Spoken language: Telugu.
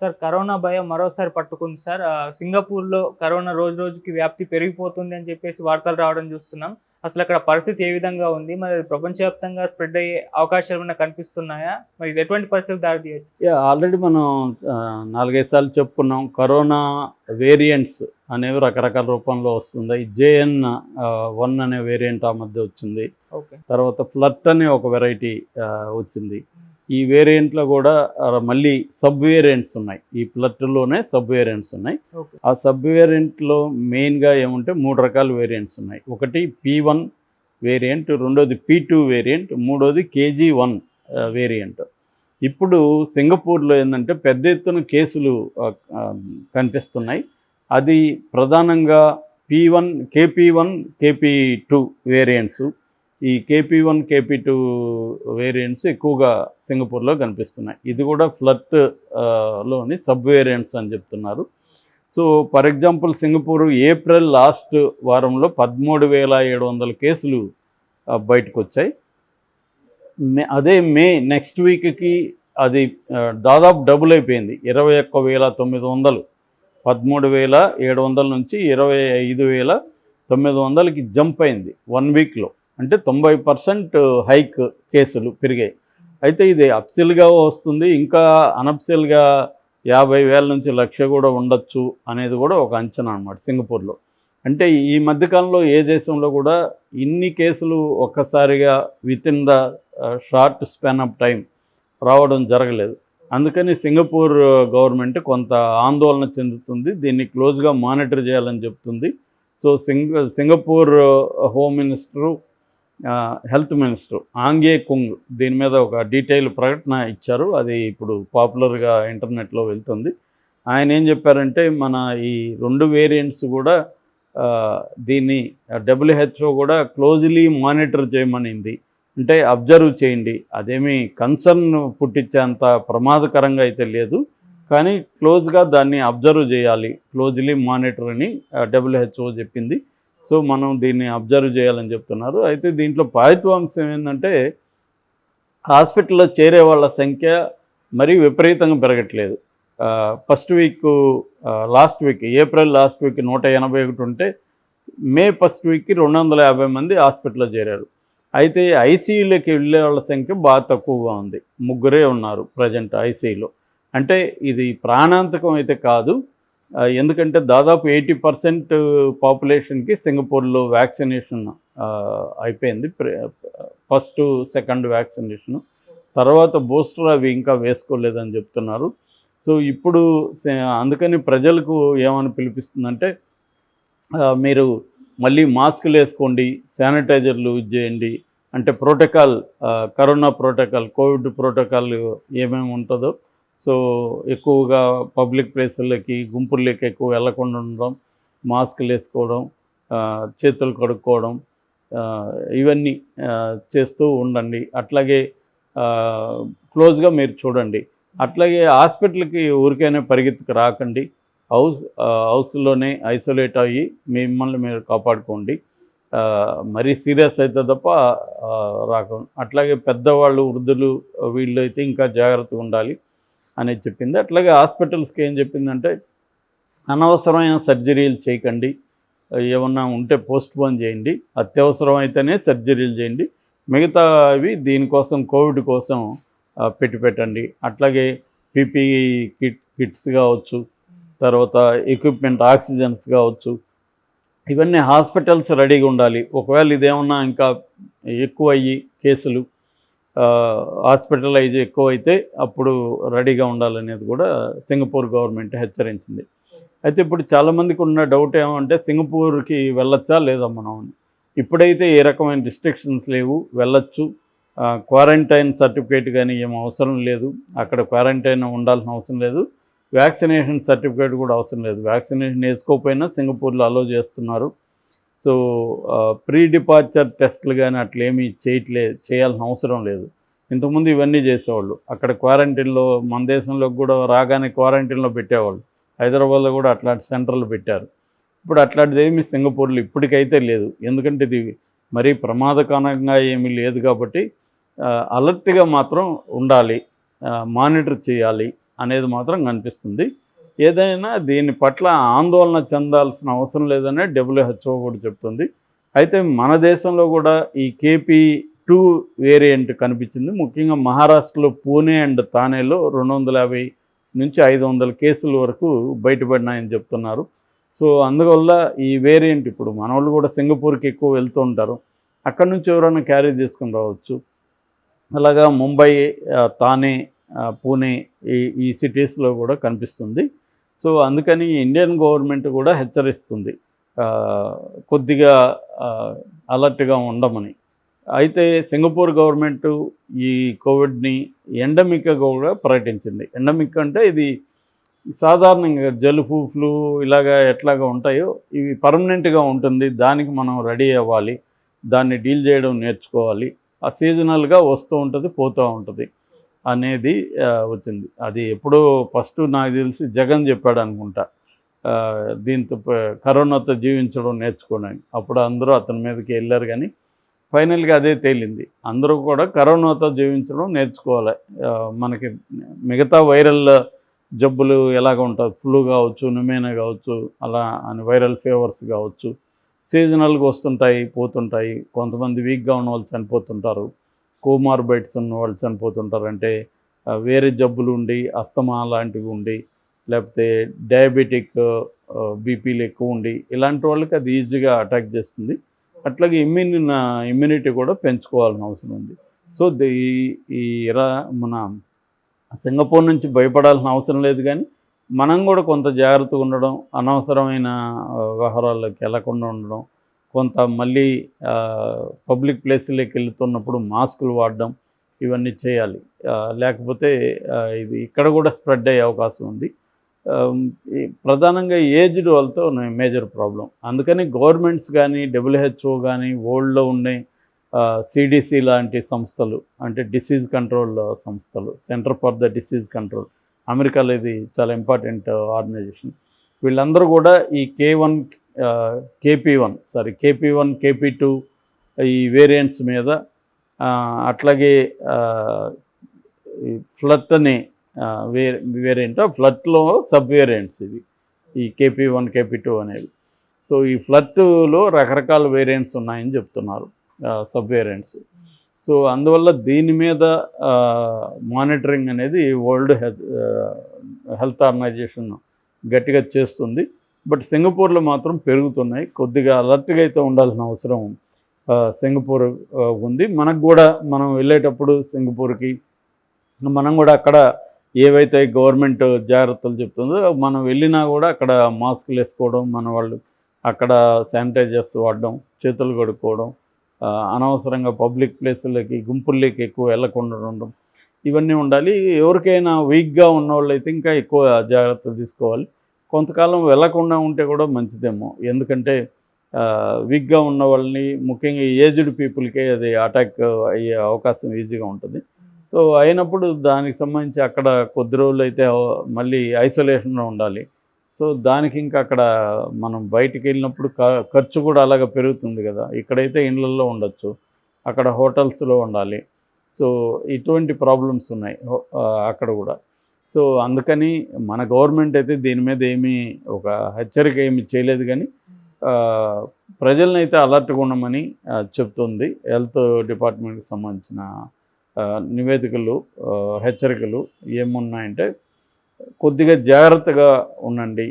సార్ కరోనా భయం మరోసారి పట్టుకుంది సార్. సింగపూర్‌లో కరోనా రోజు రోజుకి వ్యాప్తి పెరిగిపోతుంది అని చెప్పేసి వార్తలు రావడం చూస్తున్నాం. అసలక్కడ పరిస్థితి ఏ విధంగా ఉంది? మరి అది ప్రపంచవ్యాప్తంగా స్ప్రెడ్ అయ్యే అవకాశాలేమన్నా కనిపిస్తున్నాయా? మరి ఇది ఎటువంటి పరిస్థితులకు దారి తీయొచ్చు? ఆల్రెడీ మనం 4, 5 సార్లు చెప్పుకున్నాం. కరోనా వేరియంట్స్ అనేవి రకరకాల రూపంలో వస్తుంది. జేఎన్ 1 అనే వేరియంట్ ఆ మధ్య వచ్చింది. ఓకే. తర్వాత ఫ్లర్ట్ అనే ఒక వెరైటీ వచ్చింది. ఈ వేరియంట్లో కూడా మళ్ళీ సబ్ వేరియంట్స్ ఉన్నాయి. ఈ ఫ్లర్ట్‌లోనే సబ్ వేరియంట్స్ ఉన్నాయి. ఓకే. ఆ సబ్ వేరియంట్‌లో మెయిన్‌గా ఏమంటే 3 రకాల వేరియంట్స్ ఉన్నాయి. ఒకటి P1 వేరియంట్, రెండోది P2 వేరియంట్, మూడోది KG1 వేరియంట్. ఇప్పుడు సింగపూర్‌లో ఏందంటే పెద్ద ఎత్తున కేసులు కనిపిస్తున్నాయి. అది ప్రధానంగా KP1, KP2 వేరియంట్స్. ఈ KP1, KP2 వేరియంట్స్ ఎక్కువగా సింగపూర్‌లో కనిపిస్తున్నాయి. ఇది కూడా ఫ్లర్ట్ లోని సబ్ వేరియంట్స్ అని చెప్తున్నారు. So for example Singapore April last వారంలో 13,700 కేసులు బయటకు వచ్చాయి. అదే మే నెక్స్ట్ వీక్కి అది దాదాపు డబుల్ అయిపోయింది. 21,900, 13,700 నుంచి 25,900కి జంప్ అయింది 1 వీక్లో. అంటే 90% హైక్ కేసులు పెరిగాయి. అయితే ఇది అప్సెల్గా వస్తుంది, ఇంకా అనప్సెల్గా 50,000 నుంచి 1,00,000 కూడా ఉండొచ్చు అనేది కూడా ఒక అంచనా అన్నమాట సింగపూర్లో. అంటే ఈ మధ్యకాలంలో ఏ దేశంలో కూడా ఇన్ని కేసులు ఒక్కసారిగా within the short span of time రావడం జరగలేదు. అందుకని సింగపూర్ గవర్నమెంట్ కొంత ఆందోళన చెందుతుంది. దీన్ని క్లోజ్గా మానిటర్ చేయాలని చెప్తుంది. So Singapore home minister, health minister Ong Ye Kung దీని మీద ఒక డీటెయిల్ ప్రకటన ఇచ్చారు. అది ఇప్పుడు పాపులర్గా ఇంటర్నెట్లో వెళ్తుంది. ఆయన ఏం చెప్పారంటే మన ఈ 2 వేరియంట్స్ కూడా దీన్ని WHO కూడా క్లోజ్లీ మానిటర్ చేయమనింది. అంటే అబ్జర్వ్ చేయండి, అదేమీ కన్సర్న్ పుట్టించేంత ప్రమాదకరంగా అయితే లేదు, కానీ క్లోజ్గా దాన్ని అబ్జర్వ్ చేయాలి, క్లోజ్లీ మానిటర్ అని WHO చెప్పింది. సో మనం దీన్ని అబ్జర్వ్ చేయాలని చెప్తున్నారు. అయితే దీంట్లో పాజిటివ్ ఏంటంటే హాస్పిటల్లో చేరే వాళ్ళ సంఖ్య మరీ విపరీతంగా పెరగట్లేదు. First week last week April last week 181 ఉంటే మే ఫస్ట్ వీక్కి 250 మంది హాస్పిటల్లో చేరారు. అయితే ఐసీయూలోకి వెళ్ళే వాళ్ళ సంఖ్య బాగా తక్కువగా ఉంది. 3 ఉన్నారు ప్రజెంట్ ఐసీయూలో. అంటే ఇది ప్రాణాంతకం అయితే కాదు, ఎందుకంటే దాదాపు 80% పాపులేషన్కి సింగపూర్లో వ్యాక్సినేషన్ అయిపోయింది. First, second vaccination. తర్వాత బూస్టర్ అవి ఇంకా వేసుకోలేదని చెప్తున్నారు. సో ఇప్పుడు అందుకని ప్రజలకు ఏమని పిలిపిస్తుందంటే మీరు మళ్ళీ మాస్కులు వేసుకోండి, శానిటైజర్లు యూజ్ చేయండి. అంటే protocol, corona protocol, Covid protocol ఏమేమి ఉంటుందో, సో ఎక్కువగా పబ్లిక్ ప్లేసులకి గుంపుల్లోకి ఎక్కువ వెళ్లకుండా ఉండడం, మాస్కులు వేసుకోవడం, చేతులు కడుక్కోవడం, ఇవన్నీ చేస్తూ ఉండండి. అట్లాగే క్లోజ్గా మీరు చూడండి. అట్లాగే హాస్పిటల్కి ఊరికైనా పరిగెత్తుకు రాకండి. హౌస్లోనే ఐసోలేట్ అయ్యి మిమ్మల్ని మీరు కాపాడుకోండి. మరీ సీరియస్ అయితే తప్ప రాకండి. అట్లాగే పెద్దవాళ్ళు, వృద్ధులు వీళ్ళు అయితే ఇంకా జాగ్రత్తగా ఉండాలి అనేది చెప్పింది. అట్లాగే హాస్పిటల్స్కి ఏం చెప్పిందంటే అనవసరమైన సర్జరీలు చేయకండి, ఏమన్నా ఉంటే పోస్ట్పోన్ చేయండి, అత్యవసరం అయితేనే సర్జరీలు చేయండి, మిగతావి దీనికోసం కోవిడ్ కోసం పెట్టండి. అట్లాగే పీపీఈ కిట్స్ కావచ్చు, తర్వాత ఎక్విప్మెంట్ ఆక్సిజన్స్ కావచ్చు, ఇవన్నీ హాస్పిటల్స్ రెడీగా ఉండాలి. ఒకవేళ ఇదేమన్నా ఇంకా ఎక్కువ అయ్యి కేసులు హాస్పిటలైజ్ ఎక్కువైతే అప్పుడు రెడీగా ఉండాలనేది కూడా సింగపూర్ గవర్నమెంట్ హెచ్చరించింది. అయితే ఇప్పుడు చాలామందికి ఉన్న డౌట్ ఏమంటే సింగపూర్కి వెళ్ళొచ్చా లేదా మనం. ఇప్పుడైతే ఏ రకమైన రిస్ట్రిక్షన్స్ లేవు, వెళ్ళొచ్చు. క్వారంటైన్ సర్టిఫికేట్ కానీ ఏం అవసరం లేదు, అక్కడ క్వారంటైన్ ఉండాల్సిన అవసరం లేదు. వ్యాక్సినేషన్ సర్టిఫికేట్ కూడా అవసరం లేదు. వ్యాక్సినేషన్ వేసుకోకపోయినా సింగపూర్లో అలో చేస్తున్నారు. సో ప్రీ డిపార్చర్ టెస్టులు కానీ అట్లేమీ చేయాల్సిన అవసరం లేదు. ఇంతకుముందు ఇవన్నీ చేసేవాళ్ళు. అక్కడ క్వారంటైన్లో, మన దేశంలోకి కూడా రాగానే క్వారంటైన్లో పెట్టేవాళ్ళు. హైదరాబాద్లో కూడా అట్లాంటి సెంటర్లు పెట్టారు. ఇప్పుడు అట్లాంటిది ఏమీ సింగపూర్లో ఇప్పటికైతే లేదు. ఎందుకంటే ఇది మరీ ప్రమాదకరంగా ఏమీ లేదు కాబట్టి అలర్ట్గా మాత్రం ఉండాలి, మానిటర్ చేయాలి. అనేది మాత్రం కనిపిస్తుంది. ఏదైనా దీని పట్ల ఆందోళన చెందాల్సిన అవసరం లేదనే WHO కూడా చెప్తుంది. అయితే మన దేశంలో కూడా ఈ KP2 వేరియంట్ కనిపించింది. ముఖ్యంగా మహారాష్ట్రలో పూణే అండ్ థానేలో 250 నుంచి 500 కేసుల వరకు బయటపడినాయని చెప్తున్నారు. సో అందువల్ల ఈ వేరియంట్ ఇప్పుడు మన వాళ్ళు కూడా సింగపూర్కి ఎక్కువ వెళ్తూ ఉంటారు. అక్కడి నుంచి ఎవరైనా క్యారీ చేసుకుని రావచ్చు. అలాగా ముంబై, థానే, పూణే ఈ సిటీస్లో కూడా కనిపిస్తుంది. సో అందుకని ఇండియన్ గవర్నమెంట్ కూడా హెచ్చరిస్తుంది కొద్దిగా అలర్ట్గా ఉండమని. అయితే సింగపూర్ గవర్నమెంట్ ఈ కోవిడ్ని ఎండమిక్గా కూడా ప్రకటించింది. ఎండమిక్ అంటే ఇది సాధారణంగా జలుబు, ఫ్లూ ఇలాగా ఎట్లాగా ఉంటాయో ఇవి పర్మనెంట్గా ఉంటుంది. దానికి మనం రెడీ అవ్వాలి, దాన్ని డీల్ చేయడం నేర్చుకోవాలి. ఆ సీజనల్గా వస్తూ ఉంటుంది, పోతూ ఉంటుంది అనేది వచ్చింది. అది ఎప్పుడో ఫస్ట్ నాకు తెలిసి జగన్ చెప్పాడు అనుకుంటా, దీంతో కరోనాతో జీవించడం నేర్చుకోవడానికి. అప్పుడు అందరూ అతని మీదకి వెళ్ళారు, కానీ ఫైనల్గా అదే తేలింది. అందరూ కూడా కరోనాతో జీవించడం నేర్చుకోవాలి. మనకి మిగతా వైరల్ జబ్బులు ఎలాగ ఉంటాయి, ఫ్లూ కావచ్చు, న్యూమోనియా కావచ్చు, అలా అని వైరల్ ఫీవర్స్ కావచ్చు, సీజనల్గా వస్తుంటాయి, పోతుంటాయి. కొంతమంది వీక్గా ఉన్న వాళ్ళు చనిపోతుంటారు, కోమార్బైడ్స్ ఉన్న వాళ్ళు చనిపోతుంటారు. అంటే వేరే జబ్బులు ఉండి, అస్తమా లాంటివి ఉండి, లేకపోతే డయాబెటిక్ బీపీలు ఎక్కువ ఉండి, ఇలాంటి వాళ్ళకి అది ఈజీగా అటాక్ చేస్తుంది. అట్లాగే ఇమ్యూనిటీ కూడా పెంచుకోవాల్సిన అవసరం ఉంది. సో మన సింగపూర్ నుంచి భయపడాల్సిన అవసరం లేదు, కానీ మనం కూడా కొంత జాగ్రత్తగా ఉండడం, అనవసరమైన వ్యవహారాల్లోకి వెళ్లకుండా ఉండడం, కొంత మళ్ళీ పబ్లిక్ ప్లేస్లోకి వెళ్తున్నప్పుడు మాస్కులు వాడడం, ఇవన్నీ చేయాలి. లేకపోతే ఇది ఇక్కడ కూడా స్ప్రెడ్ అయ్యే అవకాశం ఉంది. ప్రధానంగా ఏజ్డ్ వాళ్ళతో మేజర్ ప్రాబ్లం. అందుకని గవర్నమెంట్స్ కానీ, WHO కానీ, వరల్డ్లో ఉండే CDC లాంటి సంస్థలు, అంటే డిసీజ్ కంట్రోల్ సంస్థలు, centre for the disease control, అమెరికాలో ఇది చాలా ఇంపార్టెంట్ ఆర్గనైజేషన్. వీళ్ళందరూ కూడా ఈ KP1, KP2 ఈ వేరియంట్స్ మీద, అట్లాగే ఈ ఫ్లట్ అనే వేరియంట్, ఫ్లట్లో సబ్ వేరియంట్స్ ఇవి, ఈ KP1, KP2 అనేవి. సో ఈ ఫ్లట్లో రకరకాల వేరియంట్స్ ఉన్నాయని చెప్తున్నారు, సబ్ వేరియంట్స్. సో అందువల్ల దీని మీద మానిటరింగ్ అనేది వరల్డ్ హెల్త్ ఆర్గనైజేషన్ గట్టిగా చేస్తుంది. బట్ సింగపూర్లో మాత్రం పెరుగుతున్నాయి. కొద్దిగా అలర్ట్గా అయితే ఉండాల్సిన అవసరం సింగపూర్ ఉంది. మనకు కూడా మనం వెళ్ళేటప్పుడు సింగపూర్కి మనం కూడా అక్కడ ఏవైతే గవర్నమెంట్ జాగ్రత్తలు చెప్తుందో మనం వెళ్ళినా కూడా అక్కడ మాస్కులు వేసుకోవడం, మన వాళ్ళు అక్కడ శానిటైజర్స్ వాడడం, చేతులు కడుక్కోవడం, అనవసరంగా పబ్లిక్ ప్లేసులకి, గుంపుల్లోకి ఎక్కువ వెళ్ళకుండా ఉండడం, ఇవన్నీ ఉండాలి. ఎవరికైనా వీక్గా ఉన్న వాళ్ళు అయితే ఇంకా ఎక్కువ జాగ్రత్తలు తీసుకోవాలి. కొంతకాలం వెళ్ళకుండా ఉంటే కూడా మంచిదేమో, ఎందుకంటే వీక్గా ఉన్న వాళ్ళని, ముఖ్యంగా ఏజ్డ్ పీపుల్కే అది అటాక్ అయ్యే అవకాశం ఈజీగా ఉంటుంది. సో అయినప్పుడు దానికి సంబంధించి అక్కడ కొద్ది రోజులు అయితే మళ్ళీ ఐసోలేషన్లో ఉండాలి. సో దానికి ఇంకా అక్కడ మనం బయటికి వెళ్ళినప్పుడు ఖర్చు కూడా అలాగ పెరుగుతుంది కదా. ఇక్కడైతే ఇళ్ళల్లో ఉండొచ్చు, అక్కడ హోటల్స్లో ఉండాలి. సో ఇటువంటి ప్రాబ్లమ్స్ ఉన్నాయి అక్కడ కూడా. సో అందుకని మన గవర్నమెంట్ అయితే దీని మీద ఏమీ ఒక హెచ్చరిక ఏమి చేయలేదు, కానీ ప్రజలను అయితే అలర్ట్గా ఉండమని చెప్తుంది. హెల్త్ డిపార్ట్మెంట్కి సంబంధించిన నివేదికలు, హెచ్చరికలు ఏమున్నాయంటే కొద్దిగా జాగ్రత్తగా ఉండండి,